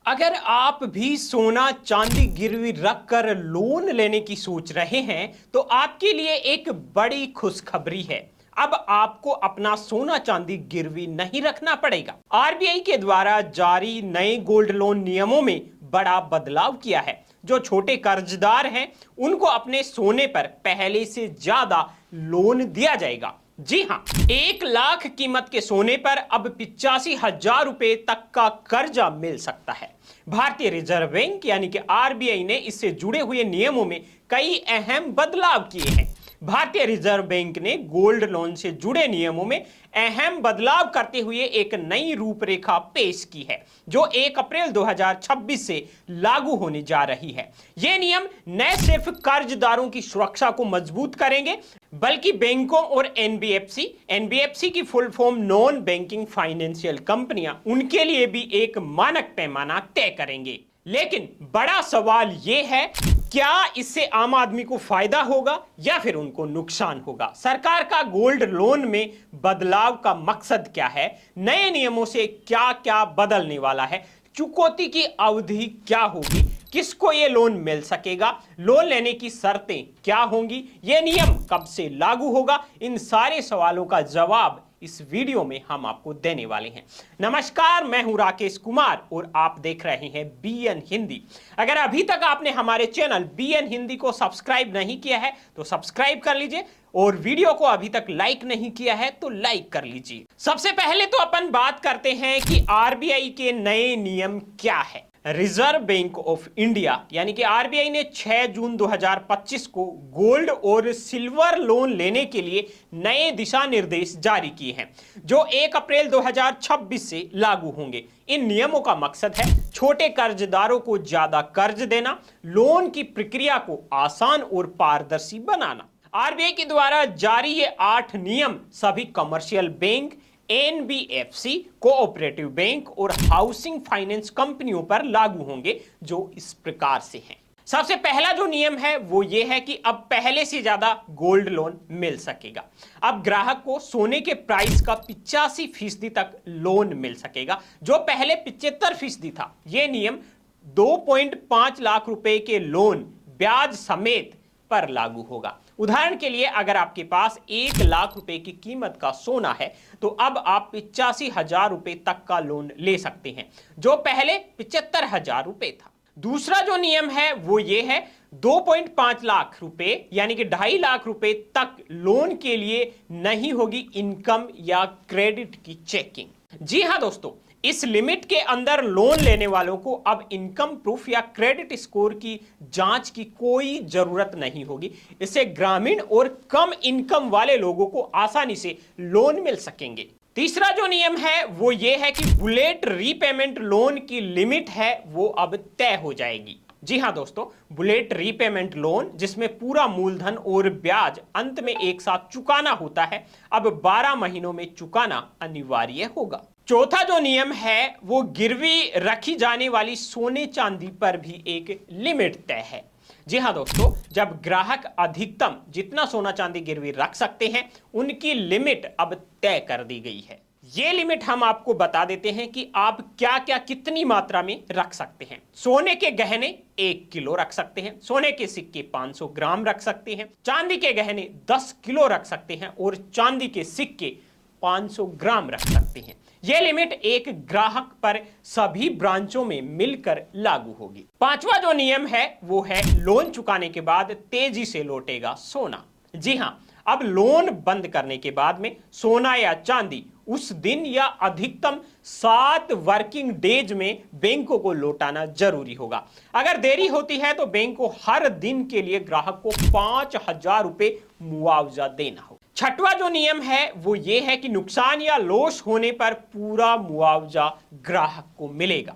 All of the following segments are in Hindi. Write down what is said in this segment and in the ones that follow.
अगर आप भी सोना चांदी गिरवी रखकर लोन लेने की सोच रहे हैं तो आपके लिए एक बड़ी खुशखबरी है। अब आपको अपना सोना चांदी गिरवी नहीं रखना पड़ेगा। आरबीआई के द्वारा जारी नए गोल्ड लोन नियमों में बड़ा बदलाव किया है। जो छोटे कर्जदार हैं उनको अपने सोने पर पहले से ज्यादा लोन दिया जाएगा। जी हां, 1 लाख कीमत के सोने पर अब 85,000 रुपए तक का कर्जा मिल सकता है। भारतीय रिजर्व बैंक यानी कि आरबीआई ने इससे जुड़े हुए नियमों में कई अहम बदलाव किए हैं। भारतीय रिजर्व बैंक ने गोल्ड लोन से जुड़े नियमों में अहम बदलाव करते हुए एक नई रूपरेखा पेश की है जो 1 अप्रैल 2026 से लागू होने जा रही है। ये नियम न सिर्फ कर्जदारों की सुरक्षा को मजबूत करेंगे बल्कि बैंकों और एनबीएफसी की full form non banking financial कंपनियां उनके लिए भी एक मानक पैमाना तय करेंगे। लेकिन बड़ा सवाल यह है, क्या इससे आम आदमी को फायदा होगा या फिर उनको नुकसान होगा? सरकार का गोल्ड लोन में बदलाव का मकसद क्या है? नए नियमों से क्या क्या बदलने वाला है? चुकौती की अवधि क्या होगी? किसको ये लोन मिल सकेगा? लोन लेने की शर्तें क्या होंगी? ये नियम कब से लागू होगा? इन सारे सवालों का जवाब इस वीडियो में हम आपको देने वाले हैं। नमस्कार, मैं हूं राकेश कुमार और आप देख रहे हैं बीएन हिंदी। अगर अभी तक आपने हमारे चैनल बीएन हिंदी को सब्सक्राइब नहीं किया है तो सब्सक्राइब कर लीजिए और वीडियो को अभी तक लाइक नहीं किया है तो लाइक कर लीजिए। सबसे पहले तो अपन बात करते हैं कि आरबीआई के नए नियम क्या है। रिजर्व बैंक ऑफ इंडिया यानी कि आरबीआई ने 6 जून 2025 को गोल्ड और सिल्वर लोन लेने के लिए नए दिशा निर्देश जारी किए हैं जो 1 अप्रैल 2026 से लागू होंगे। इन नियमों का मकसद है छोटे कर्जदारों को ज्यादा कर्ज देना, लोन की प्रक्रिया को आसान और पारदर्शी बनाना। आरबीआई के द्वारा जारी ये 8 नियम सभी commercial bank, NBFC, cooperative bank और हाउसिंग फाइनेंस कंपनियों पर लागू होंगे जो इस प्रकार से हैं। सबसे पहला जो नियम है वो ये है कि अब पहले से ज्यादा गोल्ड लोन मिल सकेगा। अब ग्राहक को सोने के प्राइस का 85% तक लोन मिल सकेगा जो पहले 75% था। यह नियम 2.5 लाख रुपए के लोन ब्याज समेत पर लागू होगा। उदाहरण के लिए अगर आपके पास 1 लाख रुपए की कीमत का सोना है तो अब आप 85,000 रुपए तक का लोन ले सकते हैं जो पहले 75,000 रुपए था। दूसरा जो नियम है वो ये है 2.5 लाख रुपए यानी कि 2.5 लाख रुपए तक लोन के लिए नहीं होगी इनकम या क्रेडिट की चेकिंग। जी हां दोस्तों, इस लिमिट के अंदर लोन लेने वालों को अब इनकम प्रूफ या क्रेडिट स्कोर की जांच की कोई जरूरत नहीं होगी। इससे ग्रामीण और कम इनकम वाले लोगों को आसानी से लोन मिल सकेंगे। तीसरा जो नियम है वो ये है कि बुलेट रीपेमेंट लोन की लिमिट है वो अब तय हो जाएगी। जी हां दोस्तों, बुलेट रीपेमेंट लोन जिसमें पूरा मूलधन और ब्याज अंत में एक साथ चुकाना होता है अब 12 महीनों में चुकाना अनिवार्य होगा। चौथा जो नियम है वो गिरवी रखी जाने वाली सोने चांदी पर भी एक लिमिट तय है। जी हां दोस्तों, जब ग्राहक अधिकतम जितना सोना चांदी गिरवी रख सकते हैं उनकी लिमिट अब तय कर दी गई है। ये लिमिट हम आपको बता देते हैं कि आप क्या क्या कितनी मात्रा में रख सकते हैं। सोने के गहने 1 किलो रख सकते हैं, सोने के सिक्के 500 ग्राम रख सकते हैं, चांदी के गहने 10 किलो रख सकते हैं और चांदी के सिक्के 500 ग्राम रख सकते हैं। यह लिमिट एक ग्राहक पर सभी ब्रांचों में मिलकर लागू होगी। पांचवा जो नियम है वो है लोन चुकाने के बाद तेजी से लौटेगा सोना। जी हां, अब लोन बंद करने के बाद में सोना या चांदी उस दिन या अधिकतम 7 वर्किंग डेज में बैंकों को लौटाना जरूरी होगा। अगर देरी होती है तो बैंक को हर दिन के लिए ग्राहक को 5,000 रुपए मुआवजा देना होगा। छठवां जो नियम है वो ये है कि नुकसान या लॉस होने पर पूरा मुआवजा ग्राहक को मिलेगा।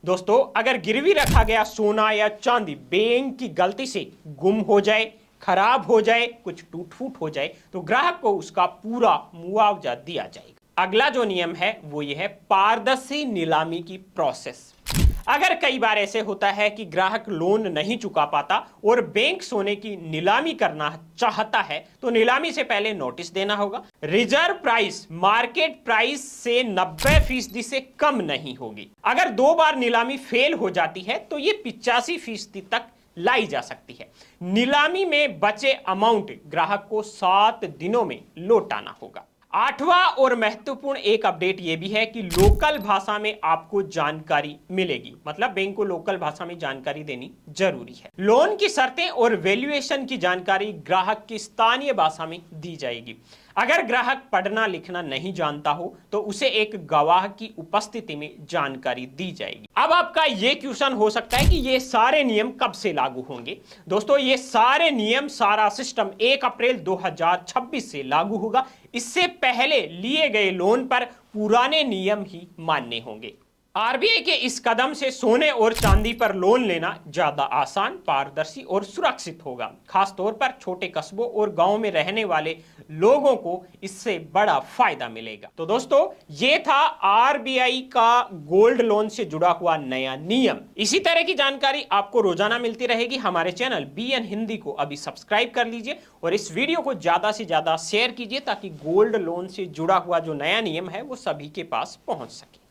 दोस्तों, अगर गिरवी रखा गया सोना या चांदी बैंक की गलती से गुम हो जाए, खराब हो जाए, कुछ टूट फूट हो जाए तो ग्राहक को उसका पूरा मुआवजा दिया जाएगा। अगला जो नियम है वो ये है पारदर्शी नीलामी की प्रोसेस। अगर कई बार ऐसे होता है कि ग्राहक लोन नहीं चुका पाता और बैंक सोने की नीलामी करना चाहता है तो नीलामी से पहले नोटिस देना होगा। रिजर्व प्राइस मार्केट प्राइस से 90% से कम नहीं होगी। अगर 2 बार नीलामी फेल हो जाती है तो ये 85% तक लाई जा सकती है। नीलामी में बचे अमाउंट ग्राहक को 7 दिनों में लौटाना होगा। 8वां और महत्वपूर्ण एक अपडेट यह भी है कि लोकल भाषा में आपको जानकारी मिलेगी, मतलब बैंक को लोकल भाषा में जानकारी देनी जरूरी है। लोन की शर्तें और वैल्यूएशन की जानकारी ग्राहक की स्थानीय भाषा में दी जाएगी। अगर ग्राहक पढ़ना लिखना नहीं जानता हो तो उसे एक गवाह की उपस्थिति में जानकारी दी जाएगी। अब आपका यह क्वेश्चन हो सकता है कि ये सारे नियम कब से लागू होंगे। दोस्तों, ये सारे नियम, सारा सिस्टम 1 अप्रैल 2026 से लागू होगा। इससे पहले लिए गए लोन पर पुराने नियम ही मान्य होंगे। आरबीआई के इस कदम से सोने और चांदी पर लोन लेना ज्यादा आसान, पारदर्शी और सुरक्षित होगा। खासतौर पर छोटे कस्बों और गांवों में रहने वाले लोगों को इससे बड़ा फायदा मिलेगा। तो दोस्तों, ये था आरबीआई का गोल्ड लोन से जुड़ा हुआ नया नियम। इसी तरह की जानकारी आपको रोजाना मिलती रहेगी। हमारे चैनल बीएन हिंदी को अभी सब्सक्राइब कर लीजिए और इस वीडियो को ज्यादा से ज्यादा शेयर कीजिए ताकि गोल्ड लोन से जुड़ा हुआ जो नया नियम है वो सभी के पास पहुंच सके।